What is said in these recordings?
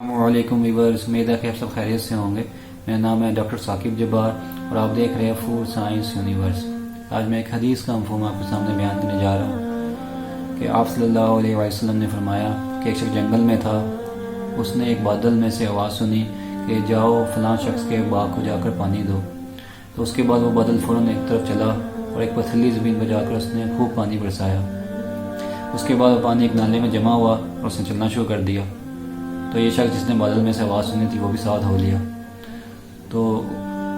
السلام علیکم ویورز، امید ہے کہ آپ سب خیریت سے ہوں گے۔ میرا نام ہے ڈاکٹر ثاقب جبار اور آپ دیکھ رہے ہیں فوڈ سائنس یونیورس۔ آج میں ایک حدیث کا مفہوم آپ کے سامنے بیان کرنے جا رہا ہوں کہ آپ صلی اللہ علیہ وسلم نے فرمایا کہ ایک شخص جنگل میں تھا، اس نے ایک بادل میں سے آواز سنی کہ جاؤ فلاں شخص کے باغ کو جا کر پانی دو۔ تو اس کے بعد وہ بادل فوراً ایک طرف چلا اور ایک پتھریلی زمین پر جا کر اس نے خوب پانی برسایا۔ اس کے بعد وہ پانی ایک نالے میں جمع ہوا اور اس نے چلنا شروع کر دیا۔ تو یہ شخص جس نے بادل میں سے آواز سنی تھی وہ بھی ساتھ ہو لیا۔ تو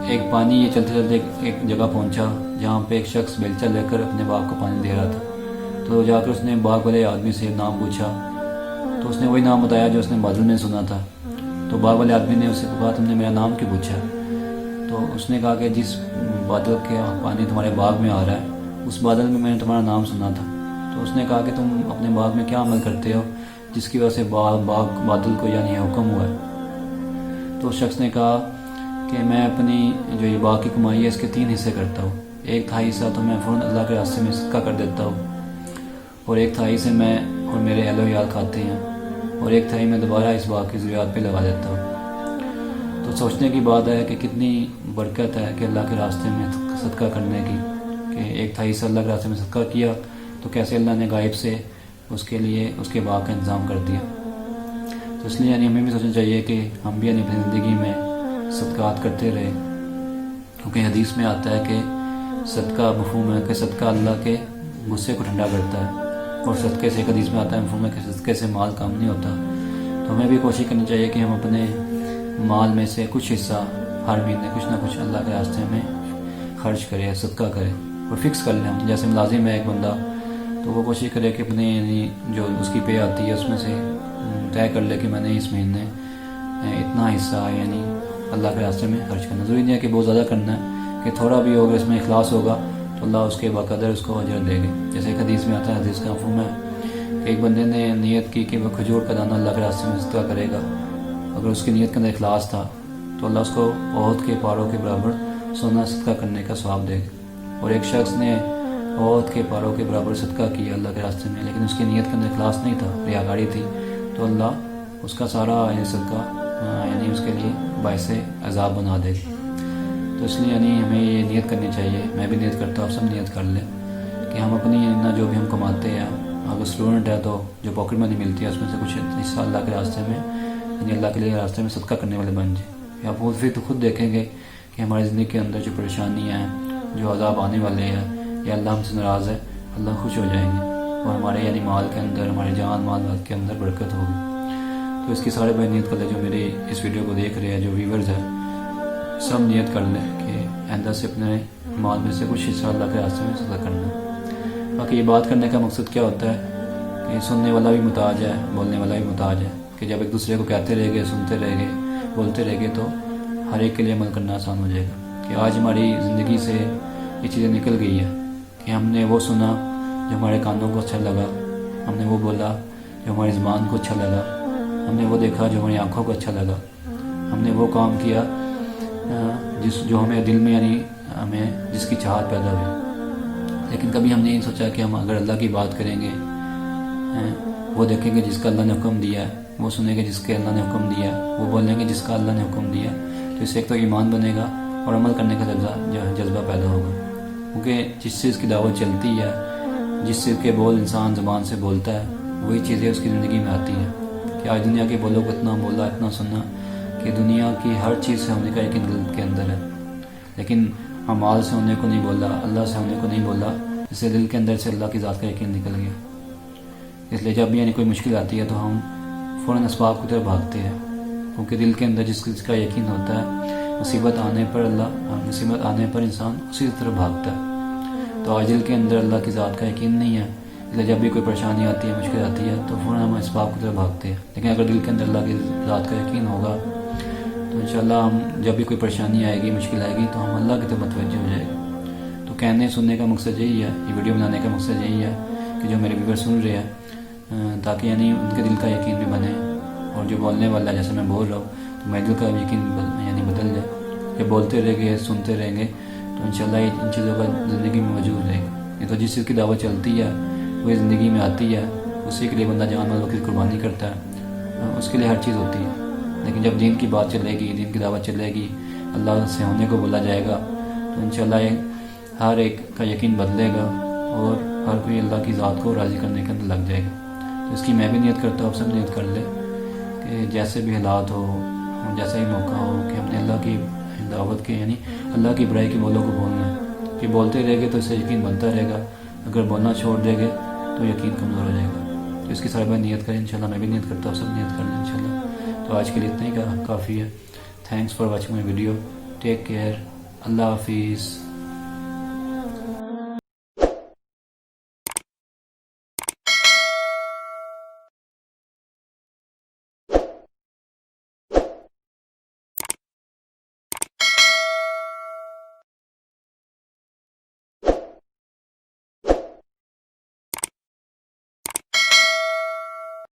ایک پانی یہ چلتے چلتے ایک جگہ پہنچا جہاں پہ ایک شخص بیلچہ لے کر اپنے باغ کو پانی دے رہا تھا۔ تو جا کر اس نے باغ والے آدمی سے نام پوچھا، تو اس نے وہی نام بتایا جو اس نے بادل میں سنا تھا۔ تو باغ والے آدمی نے اس سے کہا تم نے میرا نام کیوں پوچھا؟ تو اس نے کہا کہ جس بادل کے پانی تمہارے باغ میں آ رہا ہے اس بادل میں میں نے تمہارا نام سنا تھا۔ تو اس نے کہا کہ تم اپنے باغ میں کیا عمل کرتے ہو جس کی وجہ سے بادل کو یعنی حکم ہوا ہے؟ تو اس شخص نے کہا کہ میں اپنی جو یہ باغ کی کمائی ہے اس کے 3 حصے کرتا ہوں۔ 1/3 حصہ تو میں فوراً اللہ کے راستے میں صدقہ کر دیتا ہوں، اور 1/3 سے میں اور میرے اہل و عیال کھاتے ہیں، اور 1/3 میں دوبارہ اس باغ کی ضروریات پہ لگا دیتا ہوں۔ تو سوچنے کی بات ہے کہ کتنی برکت ہے کہ اللہ کے راستے میں صدقہ کرنے کی، کہ 1/3 حصہ اللہ کے راستے میں صدقہ کیا تو کیسے اللہ نے غائب سے اس کے لیے اس کے باغ کا انتظام کر دیا۔ تو اس لیے ہمیں بھی سوچنا چاہیے کہ ہم بھی اپنی زندگی میں صدقات کرتے رہے، کیونکہ حدیث میں آتا ہے کہ صدقہ مفہوم ہے کہ صدقہ اللہ کے غصے کو ٹھنڈا کرتا ہے، اور صدقے سے ایک حدیث میں آتا ہے مفہوم ہے کہ صدقے سے مال کم نہیں ہوتا۔ تو ہمیں بھی کوشش کرنی چاہیے کہ ہم اپنے مال میں سے کچھ حصہ ہر مہینے کچھ نہ کچھ اللہ کے راستے میں خرچ کرے، صدقہ کرے، اور فکس کر لیں ہم۔ جیسے ملازم ہے ایک بندہ، تو وہ کوشش کرے کہ اپنے یعنی جو اس کی پے آتی ہے اس میں سے طے کر لے کہ میں نے اس مہینے اتنا حصہ یعنی اللہ کے راستے میں خرچ کرنا۔ ضروری نہیں ہے کہ بہت زیادہ کرنا ہے، کہ تھوڑا بھی ہوگا اس میں اخلاص ہوگا تو اللہ اس کے بقدر اس کو اجر دے گا۔ جیسے ایک حدیث میں آتا ہے، حدیث کا مفہوم ہے کہ ایک بندے نے نیت کی کہ وہ کھجور کا دانہ اللہ کے راستے میں صدقہ کرے گا۔ اگر اس کی نیت کے اندر اخلاص تھا تو اللہ اس کو احد کے پہاڑوں کے برابر سونا صدقہ کرنے کا ثواب دے گا۔ اور ایک شخص نے احد کے پہاڑوں کے برابر صدقہ کیا اللہ کے راستے میں، لیکن اس کی نیت کے اندر اخلاص نہیں تھا، ریاکاری تھی، تو اللہ اس کا سارا صدقہ یعنی اس کے لیے باعث عذاب بنا دے گا۔ تو اس لیے یعنی ہمیں یہ نیت کرنی چاہیے، میں بھی نیت کرتا ہوں، سب نیت کر لیں کہ ہم اپنی نہ جو بھی ہم کماتے ہیں، اگر اسٹوڈنٹ ہے تو جو پاکٹ منی ملتی ہے اس میں سے کچھ حصہ اللہ کے راستے میں یعنی اللہ کے لیے راستے میں صدقہ کرنے والے بن جائیں۔ آپ خود دیکھیں گے کہ ہماری زندگی کے اندر جو پریشانیاں ہیں، جو عذاب آنے والے ہیں، یا اللہ ہم سے ناراض ہے، اللہ خوش ہو جائیں گے، اور ہمارے یعنی مال کے اندر، ہمارے جان مال کے اندر برکت ہوگی۔ تو اس کی سارے بھائی نیت کر لیں، جو میرے اس ویڈیو کو دیکھ رہے ہیں، جو ویورز ہیں، سب نیت کر لیں کہ آئندہ سے اپنے مال میں سے کچھ حصہ اللہ کے راستے میں صدقہ کرنا۔ باقی یہ بات کرنے کا مقصد کیا ہوتا ہے کہ سننے والا بھی محتاج ہے، بولنے والا بھی محتاج ہے، کہ جب ایک دوسرے کو کہتے رہے گے، سنتے رہے گے، بولتے رہے گے تو ہر ایک کے لیے عمل کرنا آسان ہو جائے گا۔ کہ آج ہماری زندگی سے یہ چیزیں نکل گئی ہے کہ ہم نے وہ سنا جو ہمارے کانوں کو اچھا لگا، ہم نے وہ بولا جو ہماری زبان کو اچھا لگا، ہم نے وہ دیکھا جو ہماری آنکھوں کو اچھا لگا، ہم نے وہ کام کیا جو ہمیں دل میں یعنی ہمیں جس کی چاہت پیدا ہوئی۔ لیکن کبھی ہم نے یہ سوچا کہ ہم اگر اللہ کی بات کریں گے، وہ دیکھیں گے جس کا اللہ نے حکم دیا ہے، وہ سنیں گے جس کے اللہ نے حکم دیا ہے، وہ بولیں گے جس کا اللہ نے حکم دیا ہے، تو اس سے ایک تو ایمان بنے گا اور عمل کرنے کا جذبہ پیدا ہوگا۔ کیونکہ جس چیز کی دعوت چلتی ہے، جس چیز کے بول انسان زبان سے بولتا ہے، وہی چیزیں اس کی زندگی میں آتی ہیں۔ کہ آج دنیا کے بولوں کو اتنا بولا، اتنا سنا کہ دنیا کی ہر چیز سے ہونے کا یقین دل کے اندر ہے، لیکن اعمال سے ہونے کو نہیں بولا، اللہ سے ہونے کو نہیں بولا، اس سے دل کے اندر سے اللہ کی ذات کا یقین نکل گیا۔ اس لیے جب بھی یعنی کوئی مشکل آتی ہے تو ہم فوراً اسباب کی طرف بھاگتے ہیں، کیونکہ دل کے اندر جس چیز کا یقین ہوتا ہے، مصیبت آنے پر انسان اسی طرف بھاگتا ہے۔ تو آج دل کے اندر اللہ کی ذات کا یقین نہیں ہے، اس لیے جب بھی کوئی پریشانی آتی ہے، مشکل آتی ہے تو فوراً ہم اسباب کی طرف بھاگتے ہیں۔ لیکن اگر دل کے اندر اللہ کی ذات کا یقین ہوگا تو انشاءاللہ ہم جب بھی کوئی پریشانی آئے گی، مشکل آئے گی تو ہم اللہ کی طرف متوجہ ہو جائے گا۔ تو کہنے سننے کا مقصد یہی ہے، یہ ویڈیو بنانے کا مقصد یہی ہے کہ جو میرے ویور سن رہے ہیں تاکہ یعنی ان کے دل کا یقین بھی بنے، اور جو بولنے والا جیسے میں بول رہا ہوں تو میرے دل کا یقین یعنی بدل جائے۔ کہ بولتے رہیں گے، سنتے رہیں گے تو انشاءاللہ ان چیزوں کا زندگی میں موجود رہے گا۔ یہ تو جس چیز کی دعوت چلتی ہے، وہ زندگی میں آتی ہے، اسی کے لیے بندہ جان مال وقت قربانی کرتا ہے، اس کے لیے ہر چیز ہوتی ہے۔ لیکن جب دین کی بات چلے گی، دین کی دعوت چلے گی، اللہ سے ہونے کو بولا جائے گا، تو انشاءاللہ ہر ایک کا یقین بدلے گا اور ہر کوئی اللہ کی ذات کو راضی کرنے کے اندر لگ جائے گا۔ تو اس کی میں بھی نیت کرتا ہوں، آپ سب نیت کر لیں کہ جیسے بھی حالات ہو، جیسا ہی موقع ہو، کہ ہم نے اللہ کی دعوت کے یعنی اللہ کی برائی کے بولوں کو بولنا ہے، کہ بولتے رہے گے تو اس سے یقین بنتا رہے گا، اگر بولنا چھوڑ دے گے تو یقین کمزور ہو جائے گا۔ تو اس کی سارے بھائی نیت کریں انشاءاللہ، میں بھی نیت کرتا ہوں، سب نیت کر لیں انشاءاللہ۔ تو آج کے لیے اتنا ہی کافی ہے۔ Thanks for watching my video, take care, اللہ حافظ۔